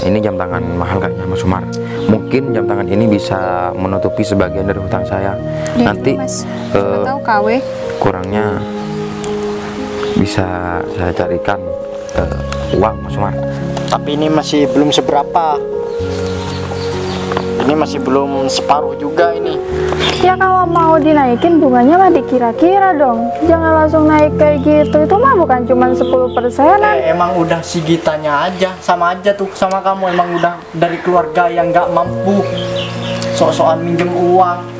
ini jam tangan mahal kayaknya Mas Umar. Mungkin jam tangan ini bisa menutupi sebagian dari hutang saya. Ya, Nanti Mas, tahu KW. kurangnya bisa saya carikan uang Mas Umar. Tapi ini masih belum seberapa. Ini masih belum separuh juga ini. Ya kalau mau dinaikin bunganya mah dikira-kira dong. Jangan langsung naik kayak gitu. Itu mah bukan cuma 10%-an. Emang udah si Gitanya aja, sama aja tuh sama kamu. Emang udah dari keluarga yang nggak mampu, sok-sokan minjem uang.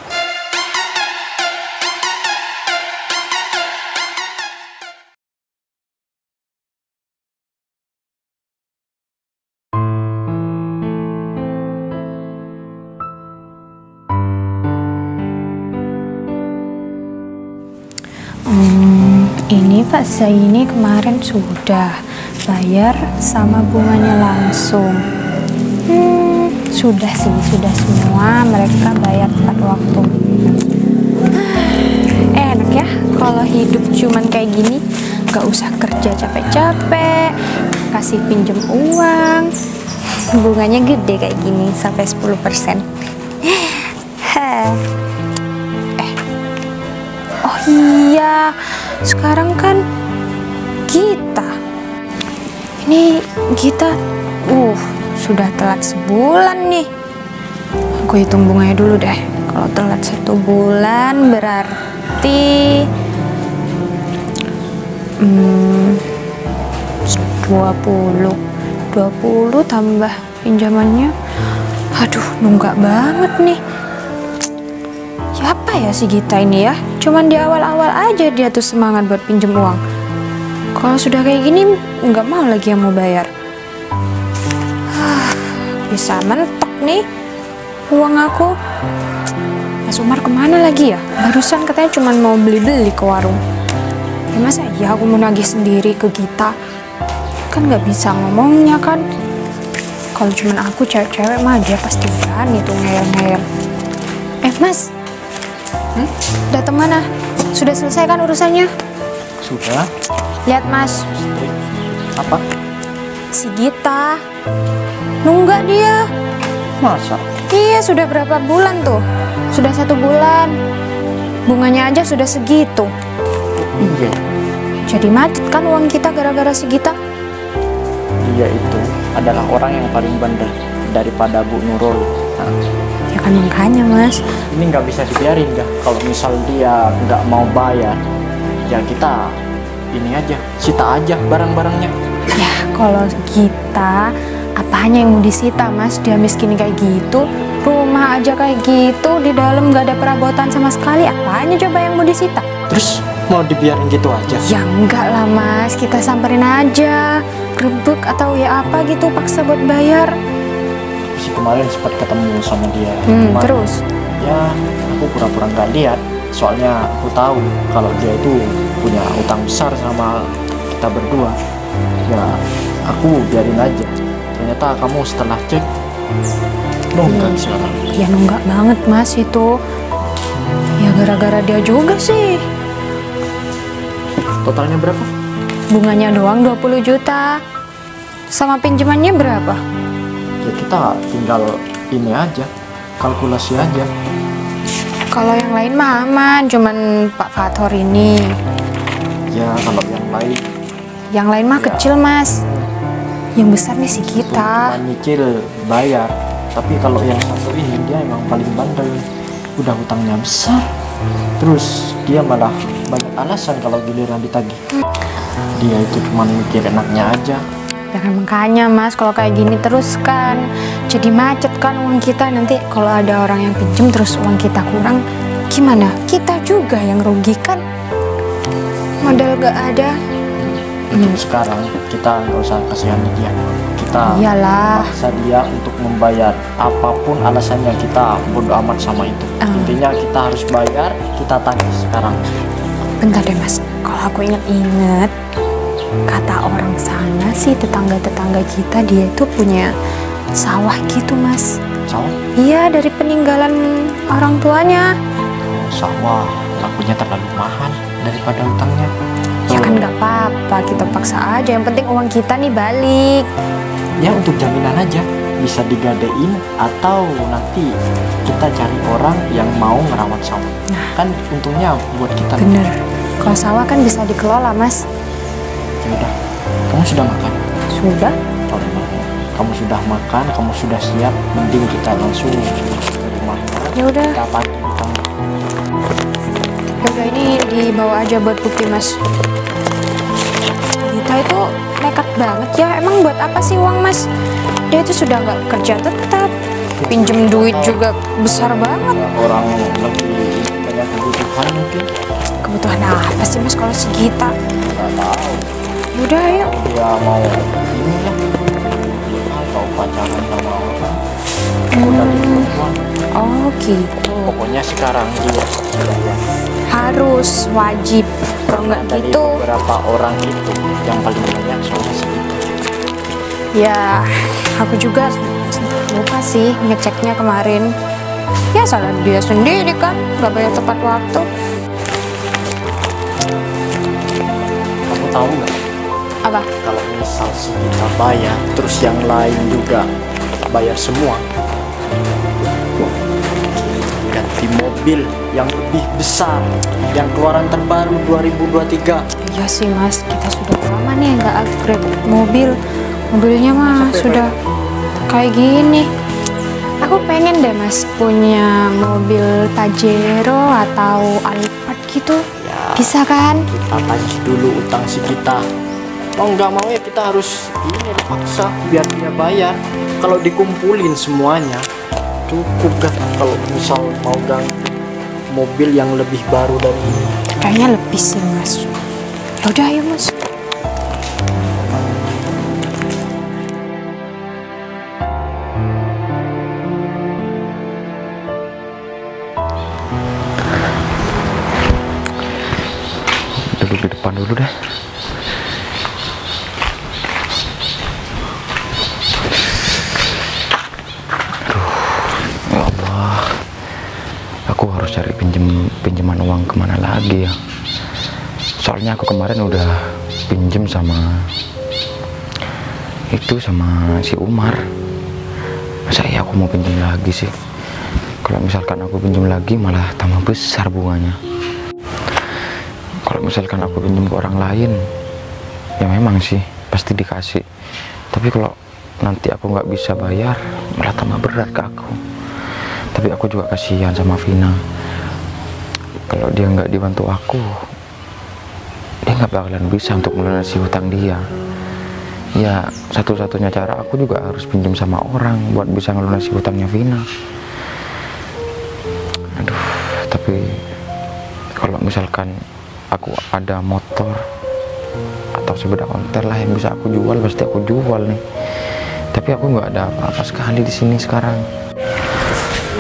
Ini Pak Zaini kemarin sudah bayar sama bunganya langsung. Sudah sih, sudah semua mereka bayar tepat waktu. Enak ya kalau hidup cuman kayak gini, gak usah kerja capek-capek, kasih pinjem uang, bunganya gede kayak gini sampai 10%. Oh iya, sekarang kan Gita sudah telat sebulan nih. Aku hitung bunganya dulu deh. Kalau telat 1 bulan berarti 20 tambah pinjamannya. Aduh, nunggak banget nih. Siapa ya si Gita ini ya? Cuman di awal-awal aja dia tuh semangat buat pinjem uang. Kalau sudah kayak gini nggak mau lagi yang mau bayar. Bisa mentok nih uang aku. Mas Umar kemana lagi ya? Barusan katanya cuman mau beli-beli ke warung. Ya masa ya aku mau nagih sendiri ke Gita? Kan nggak bisa ngomongnya kan. Kalau cuman aku cewek-cewek mah dia pasti berani tuh ngeyel-ngeyel. Mas, datang mana? Sudah selesai kan urusannya? Sudah. Lihat Mas. Apa? Si Gita nunggak dia. Masa? Iya, sudah berapa bulan tuh? Sudah 1 bulan. Bunganya aja sudah segitu. Iya. Jadi macet kan uang kita gara-gara si Gita. Dia itu adalah orang yang paling bandel daripada Bu Nurul. Nah, Ya kan makanya Mas. ini nggak bisa dibiarin ya. Kalau misal dia nggak mau bayar, ya kita ini aja, sita aja barang-barangnya. Ya kalau Gita, apanya yang mau disita Mas? Dia miskin kayak gitu, rumah aja kayak gitu, di dalam nggak ada perabotan sama sekali. Apanya coba yang mau disita? Terus mau dibiarin gitu aja? Ya enggak lah Mas, kita samperin aja, grebek atau ya apa gitu, paksa buat bayar. Si kemarin sempat ketemu sama dia. Terus? Ya aku pura-pura nggak lihat, soalnya aku tahu kalau dia itu punya utang besar sama kita berdua. Ya aku biarin aja. Ternyata kamu setelah cek nunggak sekarang. Ya nunggak banget Mas itu. Ya gara-gara dia juga sih. Totalnya berapa? Bunganya doang 20 juta. Sama pinjamannya berapa? Ya kita tinggal ini aja, kalkulasi aja. Kalau yang lain mah aman, cuman Pak Fathor ini. Ya kalau yang lain mah kecil Mas. Yang besar nih si Gita. cuma nyicil bayar. Tapi kalau yang satu ini dia emang paling bandel. Udah hutangnya besar, terus dia malah banyak alasan kalau giliran ditagih. Dia itu cuma mikir enaknya aja. Ya kan makanya Mas, kalau kayak gini terus kan jadi macet kan uang kita. Nanti kalau ada orang yang pinjem terus uang kita kurang, gimana? Kita juga yang rugi kan. Modal gak ada. Untuk sekarang kita nggak usah kasihani dia. Kita Iyalah. paksa dia untuk membayar apapun alasannya. Kita bodo amat sama itu. Intinya kita harus bayar. Kita tagih sekarang. Bentar deh Mas, kalau aku inget-inget, kata orang sana sih tetangga-tetangga kita dia itu punya sawah gitu Mas. Sawah? Iya, dari peninggalan orang tuanya. Sawah lakunya terlalu mahal daripada utangnya. Ya kan nggak apa-apa, kita paksa aja. Yang penting uang kita nih balik. ya untuk jaminan aja, bisa digadein atau nanti kita cari orang yang mau ngerawat sawah. Kan untungnya buat kita. Bener. Kalau sawah kan bisa dikelola, Mas. Ya udah, kamu sudah makan? Sudah. Kalau kamu sudah makan, kamu sudah siap, mending kita langsung ke rumahnya. Ya udah. Kita pagi kamu. Ya udah, ini dibawa aja buat bukti, Mas. Kita itu nekat banget ya. Emang buat apa sih uang, Mas? Dia itu sudah nggak kerja tetap. Pinjem duit juga besar banget. Orang lagi banyak kebutuhan mungkin. Kebutuhan apa sih, Mas, kalau segita? Nggak tahu. Yaudah, ayo. Dia mau ini lah, atau pacaran sama orang. Dari perempuan. Oh, gitu. Pokoknya sekarang juga ya. Harus, wajib. Kalau nggak Dari gitu, beberapa orang itu yang paling banyak soalnya segitu. ya aku juga lupa sih ngeceknya kemarin. Ya salah dia sendiri kan, nggak bayar tepat waktu. Kamu tahu nggak? Apa? Kalau misal si kita bayar, terus yang lain juga bayar semua, ganti mobil yang lebih besar, yang keluaran terbaru 2023. Iya sih, Mas, kita sudah lama nih nggak upgrade mobil. Mobilnya mah sudah kayak gini. Aku pengen deh, Mas, punya mobil Pajero atau Alphard gitu. Ya, Bisa kan? kita tagih dulu utang si kita. Mau nggak mau ya kita harus ini dipaksa biar dia bayar. Kalau dikumpulin semuanya cukup gak kalau misal mau ganti mobil yang lebih baru dari ini? Kayaknya lebih sih, Mas. Yaudah, ayo, Mas. Duduk di depan dulu deh. Ya Allah, aku harus cari pinjaman uang kemana lagi ya? Soalnya aku kemarin udah pinjem sama si Umar. Masa iya aku mau pinjem lagi sih? Kalau misalkan aku pinjem lagi malah tambah besar bunganya. Kalau misalkan aku pinjem ke orang lain, ya memang sih pasti dikasih. Tapi kalau nanti aku nggak bisa bayar, malah tambah berat ke aku. Tapi aku juga kasihan sama Vina. Kalau dia nggak dibantu aku, dia nggak bakalan bisa untuk melunasi hutang dia. Ya satu-satunya cara aku juga harus pinjam sama orang buat bisa ngelunasi hutangnya Vina. Aduh, tapi kalau misalkan aku ada motor atau sepeda ontel lah yang bisa aku jual, pasti aku jual nih. Tapi aku nggak ada apa-apa sekali di sini sekarang.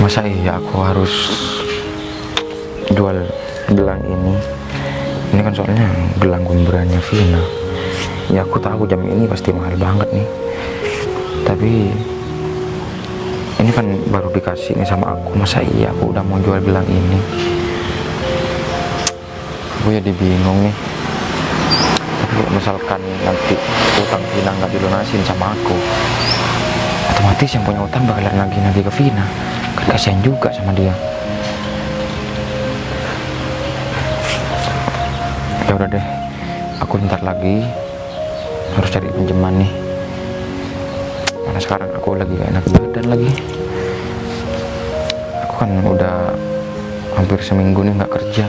Masa iya aku harus jual gelang ini? Ini kan soalnya gelang gombranya Vina. Ya aku tahu jam ini pasti mahal banget nih. Tapi ini kan baru dikasih nih sama aku. Masa iya aku udah mau jual gelang ini? Aku jadi bingung nih. Tapi kalau misalkan nanti utang Vina nggak dilunasin sama aku, otomatis yang punya utang bakalan nagih-nagih ke Vina. Kan kasihan juga sama dia. Ya udah deh, aku ntar lagi harus cari pinjaman nih. Mana sekarang aku lagi gak enak badan lagi. Aku kan udah hampir seminggu nih nggak kerja.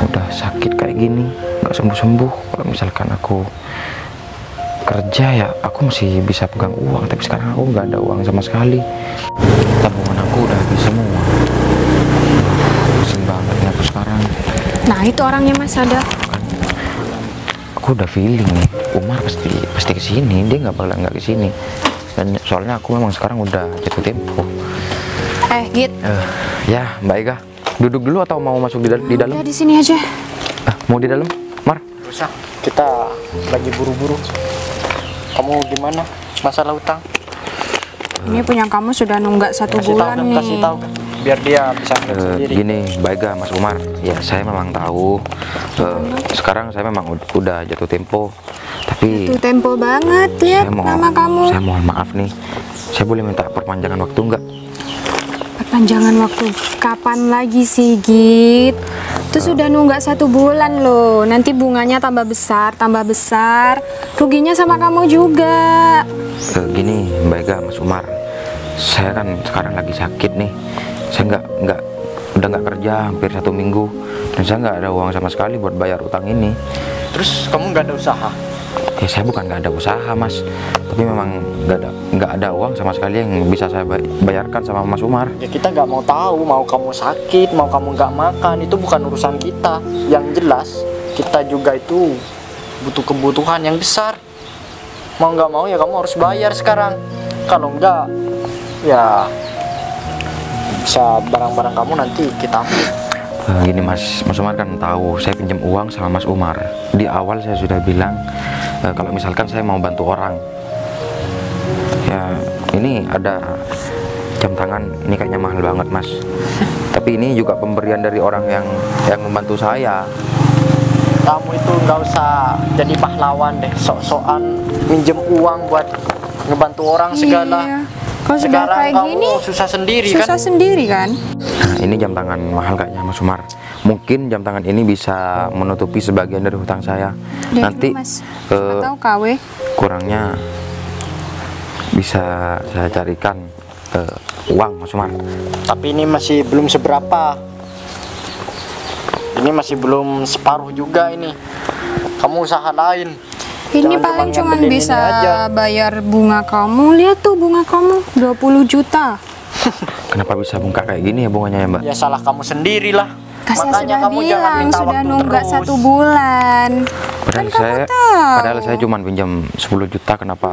Udah sakit kayak gini, nggak sembuh-sembuh. Kalau misalkan aku kerja ya aku masih bisa pegang uang, tapi sekarang aku nggak ada uang sama sekali. Tabungan aku udah habis semua. Pusing banget nih aku sekarang. Nah, itu orangnya, Mas, ada. Aku udah feeling nih, Umar pasti kesini. Dia nggak bakalan nggak kesini. Dan soalnya aku memang sekarang udah jatuh tempo. Git. Ya, Mbak Ega, duduk dulu atau mau masuk di dalam? Udah di sini aja. Mau di dalam, Mar? Rusak. Kita lagi buru-buru. Kamu gimana? Masalah utang? Ini punya kamu sudah nunggak 1 bulan nih. Kasih tahu kan? Biar dia bisa sendiri. Gini, Mbak Ega, Mas Umar, ya saya memang tahu sekarang saya memang udah jatuh tempo, tapi Tapi Tuh tempo banget lihat nama kamu. saya mohon maaf nih. Saya boleh minta perpanjangan waktu nggak? Perpanjangan waktu kapan lagi sih, Git? Itu sudah nunggak 1 bulan loh. Nanti bunganya tambah besar, tambah besar. Ruginya sama kamu juga. Gini, Mbak Ega, Mas Umar. Saya kan sekarang lagi sakit nih. Saya udah nggak kerja hampir 1 minggu. Dan saya nggak ada uang sama sekali buat bayar utang ini. Terus kamu nggak ada usaha? Ya saya bukan nggak ada usaha, Mas. Tapi memang nggak ada uang sama sekali yang bisa saya bayarkan sama Mas Umar. Ya kita nggak mau tahu, mau kamu sakit, mau kamu nggak makan, itu bukan urusan kita. Yang jelas kita juga itu butuh kebutuhan yang besar. Mau nggak mau ya kamu harus bayar sekarang. Kalau nggak, ya bisa barang-barang kamu nanti kita ambil. Gini Mas Umar kan tahu saya pinjam uang sama Mas Umar. Di awal saya sudah bilang kalau misalkan saya mau bantu orang. Ya ini ada jam tangan, ini kayaknya mahal banget Mas. Tapi ini juga pemberian dari orang yang membantu saya. Kamu itu nggak usah jadi pahlawan deh, sok-sokan minjem uang buat ngebantu orang segala. Iya. Kalau sudah Sekarang kayak kamu gini, susah sendiri susah kan? sendiri kan? Nah, ini jam tangan mahal kayaknya Mas Umar. Mungkin jam tangan ini bisa menutupi sebagian dari hutang saya. Deh, Nanti Mas, siapa tahu KW. kurangnya bisa saya carikan uang Mas Umar. Tapi ini masih belum seberapa. Ini masih belum separuh juga ini. Kamu usaha lain. Ini Jangan paling cuma cuman ngandelin bisa ini aja. bayar bunga kamu. Lihat tuh bunga kamu 20 juta. Kenapa bisa bengkak kayak gini ya bunganya ya Mbak? Ya salah kamu sendiri lah. Saya Makanya sudah kamu jangan bilang minta sudah waktu nunggak terus. 1 bulan. Padahal Kan kamu saya tahu. cuma pinjam 10 juta. Kenapa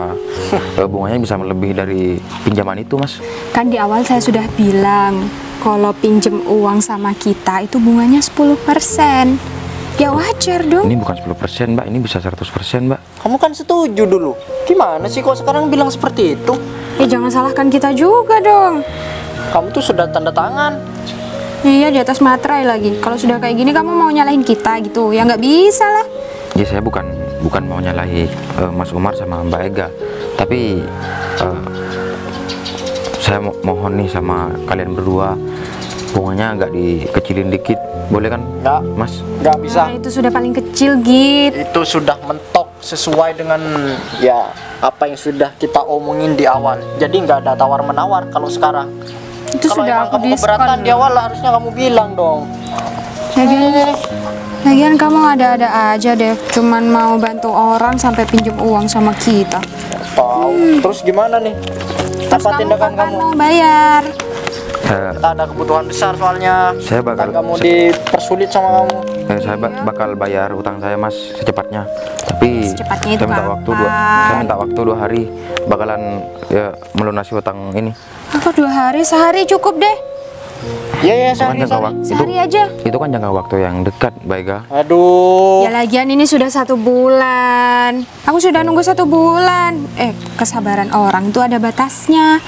bunganya bisa lebih dari pinjaman itu Mas? Kan di awal saya sudah bilang kalau pinjem uang sama kita itu bunganya 10%. Ya wajar dong. Ini bukan 10% Mbak, ini bisa 100% Mbak. Kamu kan setuju dulu. Gimana sih kok sekarang bilang seperti itu? Ya jangan salahkan kita juga dong. Kamu tuh sudah tanda tangan. Iya di atas materai lagi. Kalau sudah kayak gini kamu mau nyalahin kita gitu? Ya nggak bisa lah. Ya saya bukan mau nyalahi Mas Umar sama Mbak Ega. Tapi saya mohon nih sama kalian berdua, bunganya agak dikecilin dikit. Boleh kan Nggak, Mas? nggak bisa. Nah, itu sudah paling kecil Git. Itu sudah mentok sesuai dengan ya apa yang sudah kita omongin di awal. Jadi nggak ada tawar menawar kalau sekarang. Itu Kalau sudah emang aku kamu keberatan diskon. di awal harusnya kamu bilang dong. Lagian kamu ada-ada aja deh. Cuman mau bantu orang sampai pinjem uang sama kita. Tahu. Terus gimana nih? Terus Apa tindakan kapan kamu? mau bayar? Kita ada kebutuhan besar soalnya. Saya bakal- Dan kamu dipersulit sama kamu. Saya bakal bayar utang saya Mas secepatnya. Tapi Secepatnya itu saya minta kapan? saya minta waktu 2 hari bakalan ya melunasi utang ini. Aku 2 hari, sehari cukup deh. Iya ya Itu kan sehari. Sehari aja. itu kan jangka waktu yang dekat, Mbak Ega. Aduh. Ya lagian ini sudah 1 bulan. Aku sudah nunggu 1 bulan. Kesabaran orang itu ada batasnya.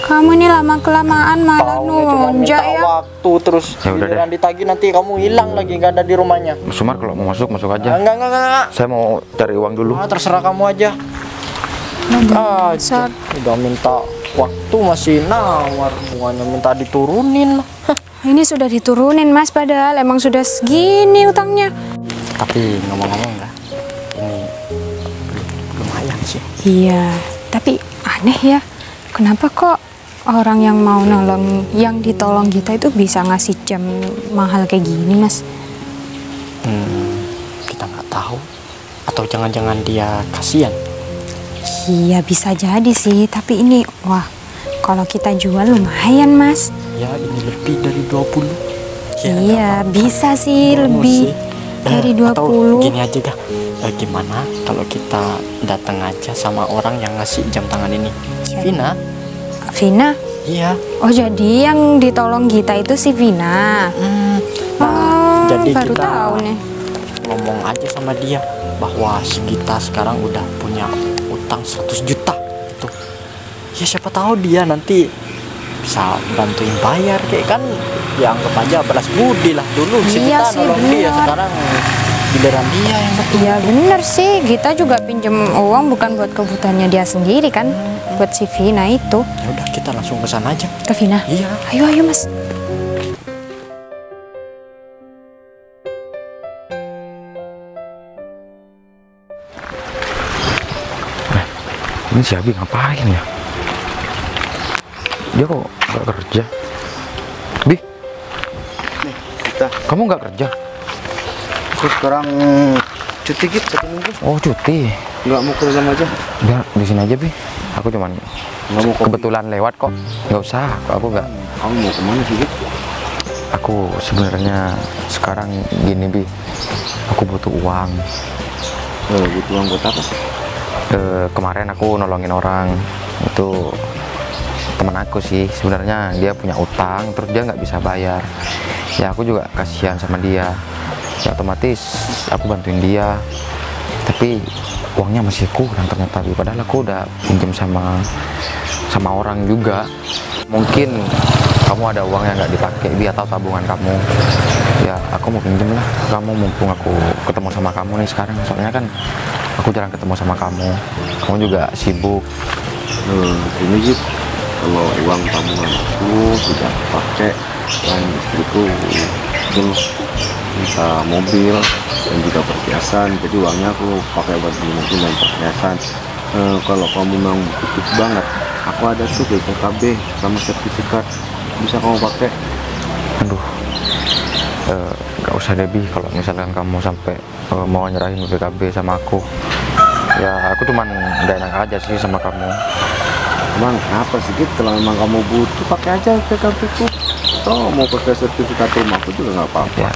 Kamu ini lama kelamaan malah Taunya cuma nunjak minta ya. waktu terus Ya udah deh. giliran ditagih nanti kamu hilang lagi nggak ada di rumahnya. Mas Umar kalau mau masuk aja. Enggak. Saya mau cari uang dulu. Ah, terserah kamu aja. Dasar. Udah minta waktu masih nawar, bukannya minta diturunin lah. Ini sudah diturunin Mas, padahal emang sudah segini utangnya. Tapi ngomong-ngomong enggak, ini lumayan sih. Iya, tapi aneh ya. Kenapa kok orang yang mau nolong, yang ditolong kita itu bisa ngasih jam mahal kayak gini Mas? Kita nggak tahu. Atau jangan-jangan dia kasihan. Iya bisa jadi sih, tapi ini wah kalau kita jual lumayan Mas. Ya ini lebih dari 20. Ya, Iya nggak apa-apa. bisa sih Bonus lebih sih. dari Atau 20. gini aja dah. Gimana kalau kita datang aja sama orang yang ngasih jam tangan ini? Si Vina. Vina? Iya. Oh jadi yang ditolong kita itu si Vina. Oh, jadi baru kita tahu nih. ngomong aja sama dia bahwa kita sekarang udah punya utang 100 juta itu. Ya siapa tahu dia nanti bisa bantuin bayar kayak kan, ya anggap aja balas budi lah. Dulu si Iya kita sih, nolong dia, bener. sekarang giliran dia yang betul. Ya bener sih, Gita juga pinjem uang bukan buat kebutuhannya dia sendiri kan, buat si Vina itu. Ya udah, kita langsung ke sana aja. Ke Vina? Iya. Ayo, ayo mas. Ini si Abi ngapain ya? Dia kok nggak kerja? Bi, Nih, kita kamu nggak kerja? aku sekarang cuti gitu 1 minggu. Oh cuti. Nggak mau kerja aja. Udah di sini aja Bi. Aku cuman Nggak mau kopi. kebetulan lewat kok. Nggak usah. Aku nggak. Kamu mau kemana sih, Git? Aku sebenarnya sekarang gini Bi. Aku butuh uang. Butuh uang buat apa? Kemarin aku nolongin orang itu teman aku sih, sebenarnya dia punya utang terus dia nggak bisa bayar ya, aku juga kasihan sama dia ya, otomatis aku bantuin dia, tapi uangnya masih kurang ternyata, padahal aku udah pinjam sama orang juga. Mungkin kamu ada uang yang nggak dipakai Bi, atau tabungan kamu ya, aku mau pinjem lah kamu, mumpung aku ketemu sama kamu nih sekarang, soalnya kan aku jarang ketemu sama kamu juga sibuk. Ini Git, kalau uang tabungan aku tidak pakai, dan istriku minta mobil dan juga perhiasan, jadi uangnya aku pakai buat beli mobil dan perhiasan. Kalau kamu memang butuh banget, aku ada tuh BPKB sama sertifikat, bisa kamu pakai. Aduh, gak usah deh Bi, kalau misalkan kamu sampai mau nyerahin BPKB sama aku ya, aku cuman gak enak aja sih sama kamu. Emang apa sih Git, kalau memang kamu butuh pakai aja BPKB ku. Atau mau pakai sertifikat rumahku juga nggak apa-apa. Ya,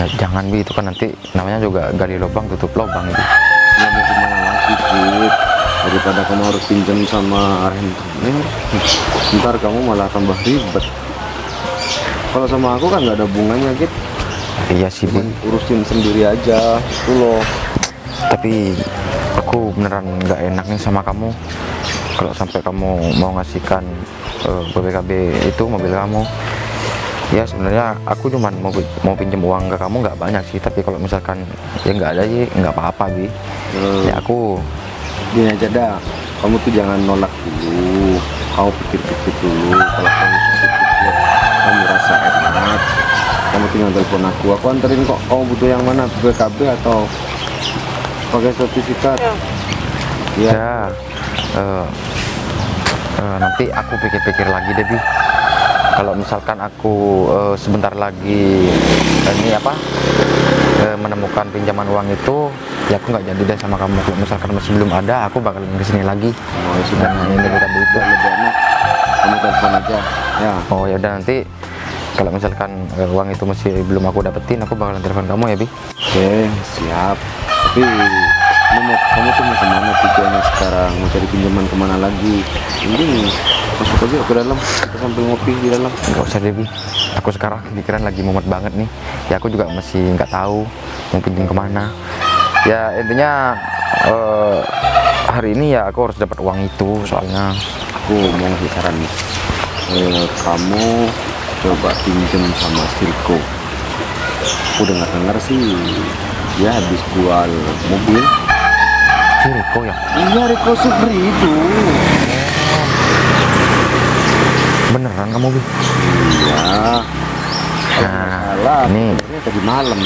nah, jangan Bi, itu kan nanti namanya juga gali lubang tutup lubang Bi. Ya mau gimana lagi Git, daripada kamu harus pinjam sama rentenir, ntar kamu malah tambah ribet. Kalau sama aku kan nggak ada bunganya Git, Iya sih Bi, urusin sendiri aja itu loh. tapi aku beneran gak enak nih sama kamu kalau sampai kamu mau ngasihkan BPKB itu mobil kamu. Ya sebenarnya aku cuman mau pinjam uang ke kamu nggak banyak sih, tapi kalau misalkan ya nggak ada sih nggak apa-apa Bi. Ya aku Gini aja dah, kamu tuh jangan nolak dulu, kamu pikir-pikir dulu. Kalau kamu pikir-pikir, kamu rasa enak, kamu tinggal telepon aku anterin kok. Kamu butuh yang mana, BKB atau pakai sertifikat? ya nanti aku pikir-pikir lagi deh Bi. Kalau misalkan aku sebentar lagi menemukan pinjaman uang itu, ya aku nggak jadi deh sama kamu. Kalau misalkan masih belum ada, aku bakalan kesini lagi. Oh, sudah, Dan ini kita udah lebih enak, kamu telepon aja ya. Oh ya udah, nanti kalau misalkan uang itu masih belum aku dapetin, aku bakalan telepon kamu ya Bi. Oke, siap. Tapi kamu tuh mau kemana tujuannya sekarang? Mau cari pinjaman kemana lagi? Mending masuk aja ke dalam, kita sambil ngopi di dalam. Nggak usah deh Bi, aku sekarang pikiran lagi mumet banget nih. Ya aku juga masih nggak tahu mau pinjam kemana. Ya intinya hari ini ya aku harus dapat uang itu, soalnya Aku mau ngasih saran nih. Kamu coba pinjam sama Silko. Aku dengar sih dia habis jual mobil. si Riko ya. Iya, Riko Subri itu. Beneran kamu Bi? Iya. Nah, Salah. ini Tadi malam.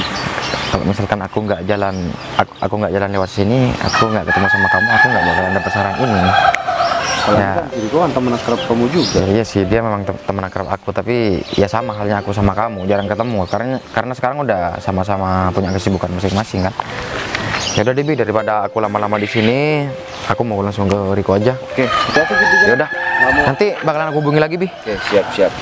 kalau misalkan aku nggak jalan lewat sini, aku nggak ketemu sama kamu, aku nggak bakalan dapat saran ini. Kalau Ya. kan Riko kan teman akrab kamu juga. Ya, iya sih, dia memang teman akrab aku, tapi ya sama halnya aku sama kamu, jarang ketemu karena sekarang udah sama-sama punya kesibukan masing-masing kan. Ya udah deh Bi, daripada aku lama-lama di sini, aku mau langsung ke Riko aja. Oke, hati-hati gitu Ya udah, nanti bakalan aku hubungi lagi Bi. Oke, siap.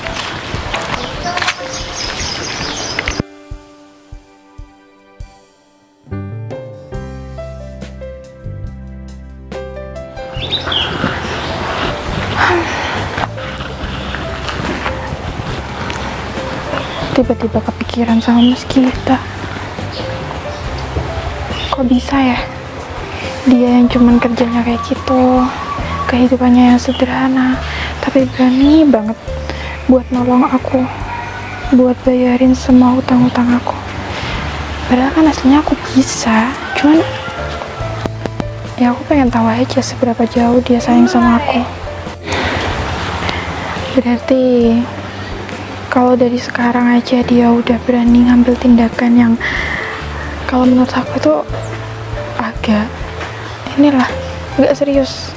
Tiba-tiba kepikiran sama Mas Gita. Kok bisa ya? Dia yang cuman kerjanya kayak gitu, kehidupannya yang sederhana, tapi berani banget buat nolong aku, buat bayarin semua utang-utang aku. Padahal kan aslinya aku bisa, cuman ya aku pengen tahu aja seberapa jauh dia sayang sama aku. Berarti kalau dari sekarang aja dia udah berani ngambil tindakan yang kalau menurut aku itu agak serius.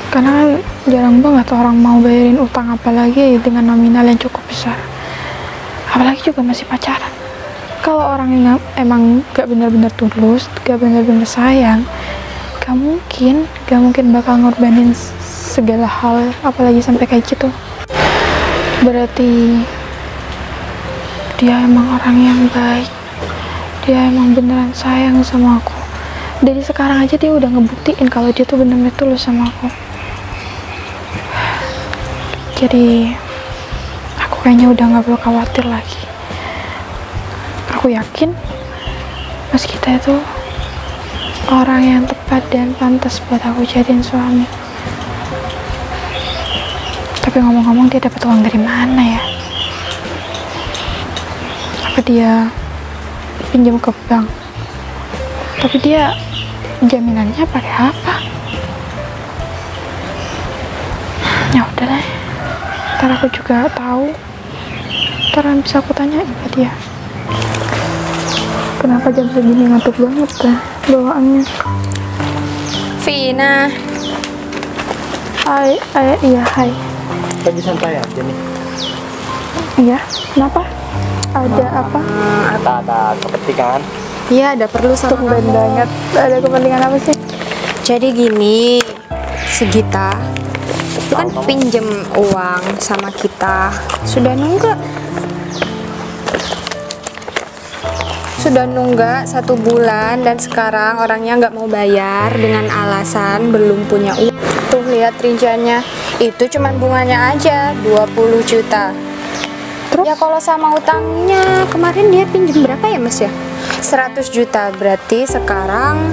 Karena kan jarang banget orang mau bayarin utang, apalagi dengan nominal yang cukup besar. Apalagi juga masih pacaran. Kalau orang yang emang gak benar-benar tulus, gak benar-benar sayang, gak mungkin bakal ngorbanin segala hal, apalagi sampai kayak gitu. Berarti dia emang orang yang baik, dia emang beneran sayang sama aku. Dari sekarang aja dia udah ngebuktiin kalau dia tuh bener-bener tulus sama aku. Jadi aku kayaknya udah gak perlu khawatir lagi. Aku yakin Mas Gita itu orang yang tepat dan pantas buat aku jadiin suami. Tapi ngomong-ngomong, dia dapat uang dari mana ya? Apa dia pinjam ke bank? Tapi dia jaminannya pakai apa? Ya udah deh, ntar aku juga tahu. Ntar bisa aku tanyain ke dia. Kenapa jam segini ngantuk banget dah bawaannya? Vina. Hai. Lagi santai aja nih. Iya, kenapa? Ada apa? Ada kepentingan. Iya, ada perlu sama Tumben kamu. banget. Ada kepentingan apa sih? Jadi gini, si Gita itu kan pinjem uang sama kita. Sudah nunggak 1 bulan dan sekarang orangnya nggak mau bayar dengan alasan belum punya uang. Tuh lihat rinciannya, itu cuman bunganya aja 20 juta. Terus? Ya kalau sama utangnya kemarin dia pinjem berapa ya Mas ya? 100 juta, berarti sekarang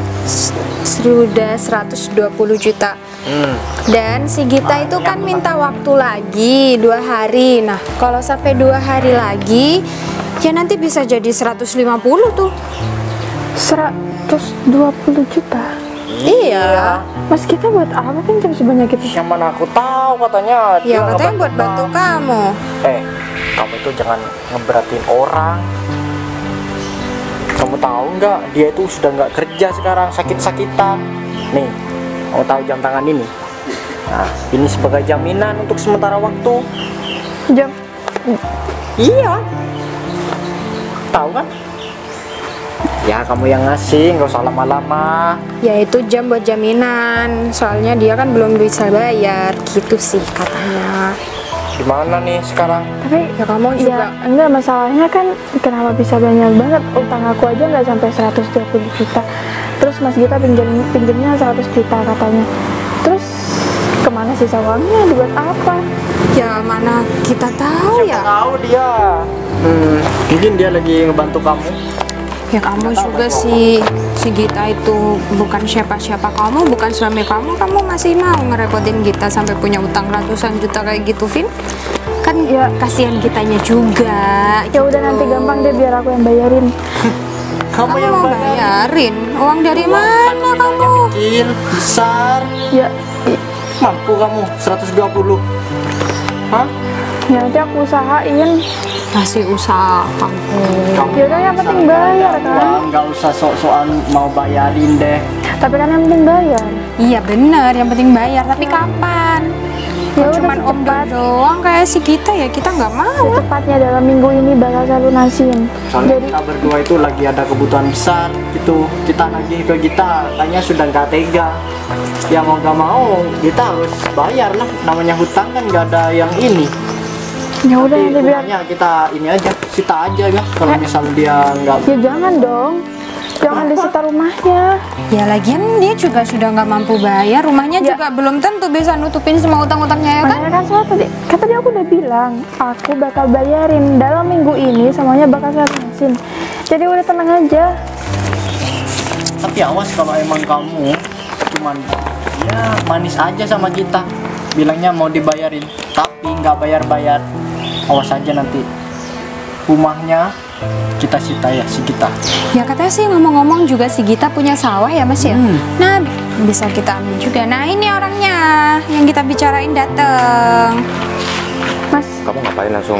sudah 120 juta. Dan si Gita itu kan minta waktu lagi 2 hari. Nah kalau sampai 2 hari lagi ya nanti bisa jadi 150 tuh. 120 juta? Iya. Mas kita buat apa pinjam sebanyak itu? Yang mana aku tahu, katanya dia Ya katanya buat ngebantu bantu kamu. kamu itu jangan ngeberatin orang. Kamu tahu nggak, dia itu sudah nggak kerja sekarang, sakit-sakitan. Nih, mau tahu jam tangan ini? Nah, ini sebagai jaminan untuk sementara waktu. Jam? Iya. Tahu kan? Ya kamu yang ngasih, nggak usah lama-lama. Ya itu jam buat jaminan. Soalnya dia kan belum bisa bayar, gitu sih katanya. Gimana nih sekarang? Tapi Ya kamu juga. ya enggak, masalahnya kan kenapa bisa banyak banget, utang aku aja nggak sampai 120 juta. Terus Mas Gita pinjemnya 100 juta katanya. Terus kemana sisa uangnya, dibuat apa? Ya mana kita tahu ya. Tahu dia. Mungkin dia lagi ngebantu kamu. Ya kamu juga sih, si Gita itu bukan siapa-siapa kamu, bukan suami kamu masih mau ngerepotin Gita sampai punya utang ratusan juta kayak gitu, Vin. Kan ya kasihan Gitanya juga. Ya udah nanti gampang deh, biar aku yang bayarin. Kamu yang mau bayarin? Uang dari mana kamu? Kecil, besar. Ya, Mampu kamu 120. Hah? ya nanti aku usahain. Masih usaha kamu. Ya udah, yang penting bayar kan. Nggak usah sok-sokan mau bayarin deh. Tapi kan yang penting bayar. Iya bener, yang penting bayar. Tapi kapan? Ya Kalau udah, cuman om doang kayak si Gita ya kita nggak mau. secepatnya dalam minggu ini bakal saya lunasin. Soalnya Jadi kita berdua itu lagi ada kebutuhan besar gitu. Kita nagih ke kita, kayaknya sudah nggak tega. Ya mau nggak mau, kita harus bayar lah. Namanya hutang kan nggak ada yang ini. ya udah nanti biar. Bunganya kita ini aja, sita aja kan. Kalau misalnya dia nggak. Ya jangan dong. Jangan disita rumahnya. Ya lagian dia juga sudah nggak mampu bayar, rumahnya Ya. juga belum tentu bisa nutupin semua utang-utangnya ya kan? Makanya kan saya tadi aku udah bilang, aku bakal bayarin dalam minggu ini, semuanya bakal saya lunasin. Jadi udah tenang aja. Tapi awas kalau emang kamu cuman ya manis aja sama kita, bilangnya mau dibayarin tapi nggak bayar-bayar, awas aja nanti rumahnya cita-cita ya si Gita. Ya katanya sih ngomong-ngomong juga si Gita punya sawah ya Mas ya. Nah bisa kita ambil juga. Nah ini orangnya yang kita bicarain dateng. Mas, Kamu ngapain langsung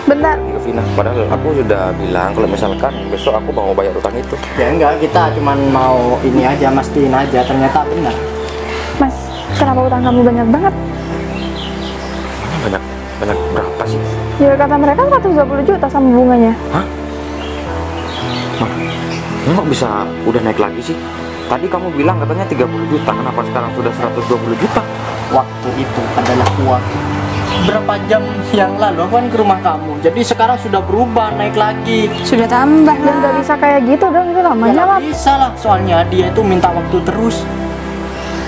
bentar. ke Vina? Padahal aku sudah bilang kalau misalkan besok aku mau bayar utang itu. Ya enggak, kita cuman mau ini aja, mastiin aja, ternyata benar. Mas, kenapa utang kamu banyak banget? Banyak berapa sih? Ya kata mereka 120 juta sama bunganya. Hah? Mah, ini kok bisa udah naik lagi sih? Tadi kamu bilang katanya 30 juta, kenapa sekarang sudah 120 juta? Waktu itu adalah uang berapa jam yang lalu aku kan ke rumah kamu, jadi sekarang sudah berubah, naik lagi. Sudah tambah Dan nggak lah. bisa kayak gitu dong, itu Ya namanya nggak lah. bisa lah, soalnya dia itu minta waktu terus.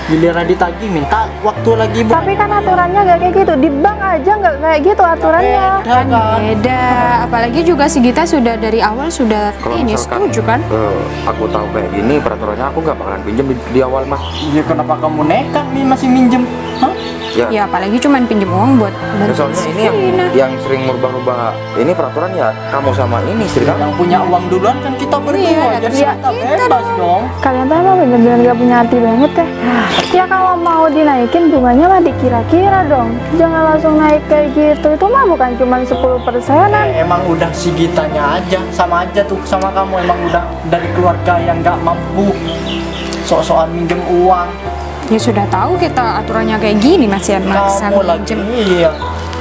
Giliran ditagih minta waktu lagi. Tapi kan aturannya nggak kayak gitu. Di bank aja nggak kayak gitu aturannya. Beda kan. Beda. Apalagi juga si Gita sudah dari awal sudah Kalau ini misalkan setuju kan? aku tahu kayak gini, peraturannya aku nggak bakalan pinjam di awal mah. Ya kenapa kamu nekat nih masih minjem? Hah? Ya, Ya apalagi cuman pinjem uang buat ya bantu soalnya si ini Vina. yang sering merubah-rubah ini peraturan ya kamu sama ini istri kamu. Yang punya uang duluan kan kita berdua, Iya, jadi iya, kita bebas dong. Kalian tuh emang bener-bener gak punya hati banget ya. Ya kalau mau dinaikin bunganya mah dikira-kira dong. Jangan langsung naik kayak gitu. Itu mah bukan cuma 10%-an. Emang udah si Gitanya aja, sama aja tuh sama kamu, emang udah dari keluarga yang nggak mampu, sok-sokan minjem uang. Ya sudah tahu kita aturannya kayak gini Mas ya, maksa Kamu lagi, minjem. iya.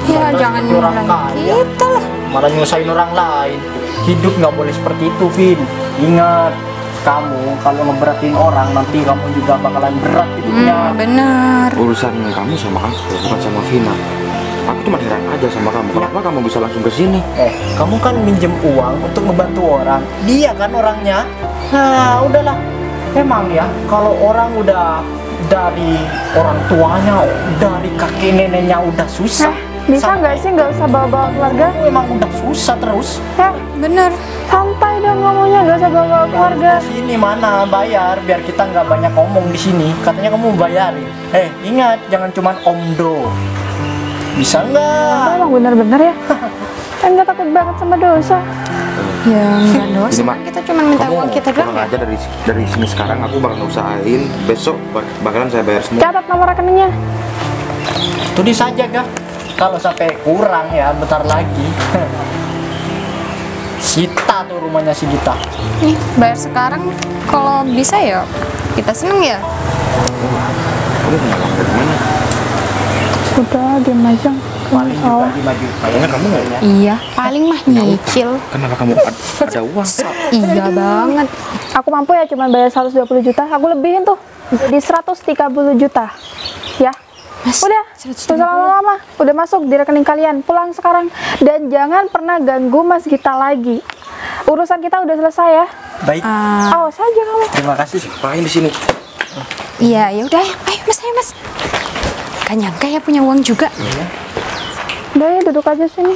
Ya Malah jangan seperti orang nyalahin kaya, kita lah. malah nyusahin orang lain. Hidup nggak boleh seperti itu, Vin. Ingat, kamu kalau ngeberatin orang nanti kamu juga bakalan berat hidupnya. Bener. Urusan kamu sama aku, bukan sama Vina. Aku cuma heran aja sama kamu. Kenapa kamu bisa langsung ke sini? Kamu kan minjem uang untuk ngebantu orang. Dia kan orangnya. Nah, udahlah. Emang ya, kalau orang udah dari orang tuanya, dari kakek neneknya udah susah. Bisa nggak sih nggak usah bawa-bawa keluarga? Emang udah susah terus. Bener. Santai dong ngomongnya, nggak usah bawa-bawa keluarga. Sini mana bayar biar kita nggak banyak ngomong di sini. Katanya kamu bayarin. Ingat jangan cuman omdo. Bisa nggak? Emang bener-bener ya. Kan nggak takut banget sama dosa. Ya enggak dosa. Ini, Mak. Kan kita cuma minta uang kita doang. pulang aja dari sini sekarang. Aku bakal usahain besok bakalan saya bayar semua. Catat nomor rekeningnya. Tulis saja kah? Kalau sampai kurang ya bentar lagi. Sita tuh rumahnya si Gita. Nih, bayar sekarang kalau bisa ya kita seneng ya. Kamu punya uang dari mana? Udah, diam aja. Paling juga Oh, dimaju. Kayaknya kamu Iya, paling mah nyicil. kenapa kamu ada uang? Iya banget. aku mampu ya cuma bayar 120 juta. Aku lebihin tuh. Jadi 130 juta. Ya. Mas, Udah, 130. gak usah lama-lama. Udah masuk di rekening kalian. Pulang sekarang. Dan jangan pernah ganggu Mas Gita lagi. Urusan kita udah selesai ya. Baik. Awas aja kamu. Terima kasih. Ngapain di sini? Iya, ya udah. Ayo Mas. Gak nyangka ya punya uang juga. Udah ya, duduk aja sini.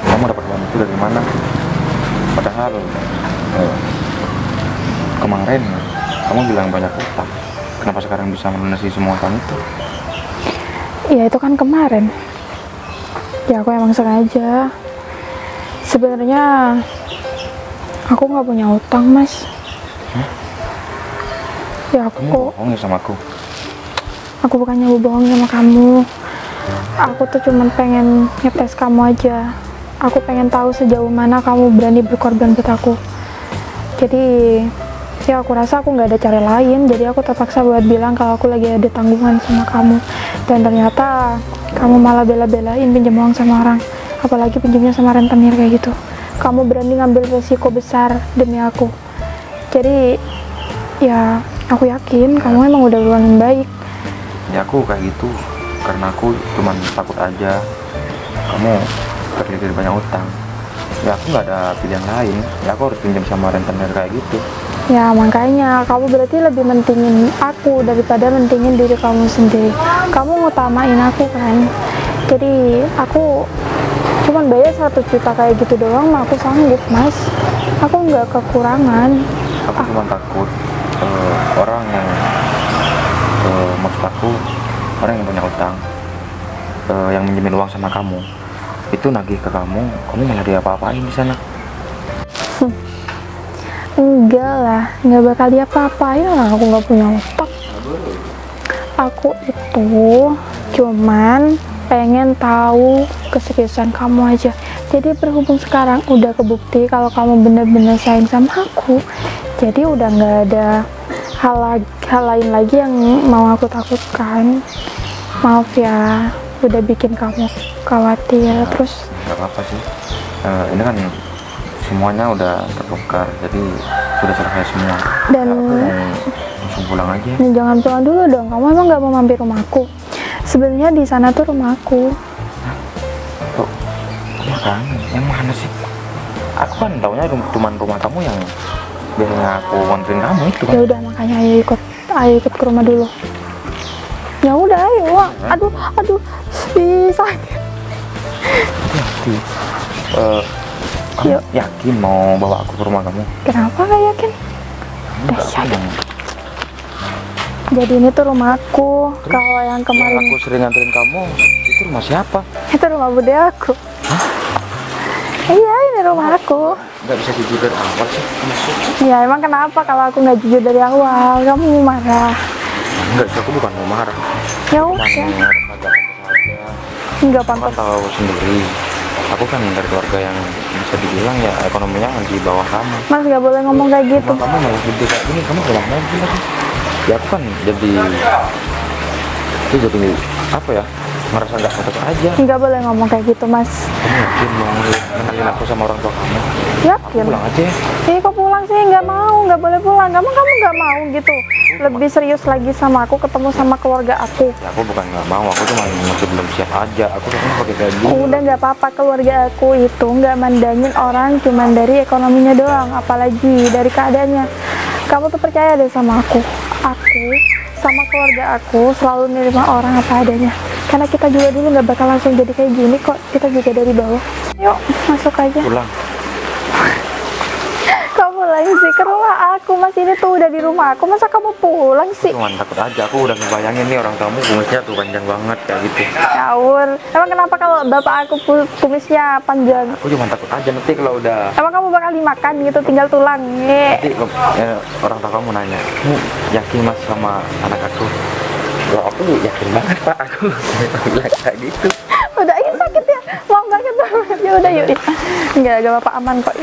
Kamu dapat uang itu dari mana? Padahal kemarin kamu bilang banyak utang. Kenapa sekarang bisa melunasi semua utang itu? Ya itu kan kemarin. Ya aku emang sengaja. Sebenarnya aku nggak punya utang, Mas. Ya Kamu aku bohong ya sama aku? bukannya mau bohong sama kamu. Aku tuh cuman pengen ngetes kamu aja. Aku pengen tahu sejauh mana kamu berani berkorban buat aku. Jadi ya aku rasa aku nggak ada cara lain. Jadi aku terpaksa buat bilang kalau aku lagi ada tanggungan sama kamu. Dan ternyata kamu malah bela-belain pinjam uang sama orang. Apalagi pinjamnya sama rentenir kayak gitu. Kamu berani ngambil resiko besar demi aku. Jadi ya aku yakin kamu emang udah berbuat yang baik. Ya aku kayak gitu karena aku cuman takut aja kamu terlilit banyak utang. Ya aku nggak ada pilihan lain. Ya aku harus pinjam sama rentenir kayak gitu. Ya makanya kamu berarti lebih mentingin aku daripada mentingin diri kamu sendiri. Kamu ngutamain aku kan. Jadi aku cuman bayar 100 juta kayak gitu doang mah aku sanggup, Mas. Aku nggak kekurangan. Aku cuma takut orang yang maksud aku orang yang punya utang yang minjemin uang sama kamu itu nagih ke kamu malah dia apa-apain di sana. Enggak lah, nggak bakal dia apa-apain lah, aku nggak punya otak. Aku itu cuman pengen tahu keseriusan kamu aja. Jadi berhubung sekarang udah kebukti kalau kamu bener-bener sayang sama aku, jadi udah nggak ada hal lain lagi yang mau aku takutkan. Maaf ya, udah bikin kamu khawatir. Terus Nggak apa-apa sih, ini kan semuanya udah terbongkar, jadi sudah selesai semua. Dan Ya, aku mau langsung pulang aja. nih, jangan pulang dulu dong. Kamu emang nggak mau mampir rumahku? Sebenarnya di sana tuh rumahku. Kok rumah kamu? Yang mana sih? Aku kan taunya cuman rumah kamu yang biasanya aku nganterin kamu itu kan. Ya udah, makanya ayo ikut ke rumah dulu. Ya udah, ayo. Aduh, ih, sakit. Hati-hati. Kamu Yuk. yakin mau bawa aku ke rumah kamu? Kenapa nggak yakin? Enggak, yakin. yang Jadi ini tuh rumahku. Kalau yang kemarin aku sering nganterin kamu, itu rumah siapa? itu rumah bude aku. Iya, ini rumah aku. Nggak bisa jujur dari awal sih. Ya emang kenapa kalau aku nggak jujur dari awal? Kamu marah? Enggak sih, aku bukan mau marah. Ya Cuman udah, agak saja. nggak Aku kan pantas. tahu sendiri. Aku kan dari keluarga yang bisa dibilang ya ekonominya di bawah kamu. Mas nggak boleh ngomong kayak gitu. Rumah kamu malah gede kayak gini, kamu pulang mobil lagi. Ya aku kan jadi apa ya, ngerasa nggak cocok aja. Nggak boleh ngomong kayak gitu, Mas. Kamu yakin mau kenalin aku sama orang tua kamu? Yakin? Pulang aja. Kok pulang sih? Nggak mau, nggak boleh pulang. Kamu nggak mau gitu. Lebih serius lagi sama aku, ketemu sama keluarga aku. Ya aku bukan nggak mau, aku cuma masih belum siap aja. Aku kan pakai gaji. Udah nggak apa-apa, keluarga aku itu nggak mandangin orang cuman dari ekonominya doang, apalagi dari keadaannya. Kamu tuh percaya deh sama aku. Aku sama keluarga aku selalu menerima orang apa adanya. Karena kita juga dulu nggak bakal langsung jadi kayak gini kok. Kita juga dari bawah. Yuk, masuk aja. Pulang. Kamu pulang sih ke rumah aku, Mas. Ini tuh udah di rumah aku. Masa kamu pulang sih? Cuman takut aja, aku udah ngebayangin nih orang tamu kumisnya tuh panjang banget kayak gitu. Ngawur. Emang kenapa kalau bapak aku kumisnya panjang? Aku cuma takut aja nanti kalau udah Emang kamu bakal dimakan gitu, tinggal tulang? nanti orang tua kamu nanya, kamu yakin mas sama anak aku? Wah, aku yakin banget pak, aku bilang kayak gitu. Udah, ini sakit ya? Mau sakit banget. Ya udah, yuk. Enggak apa-apa, aman kok.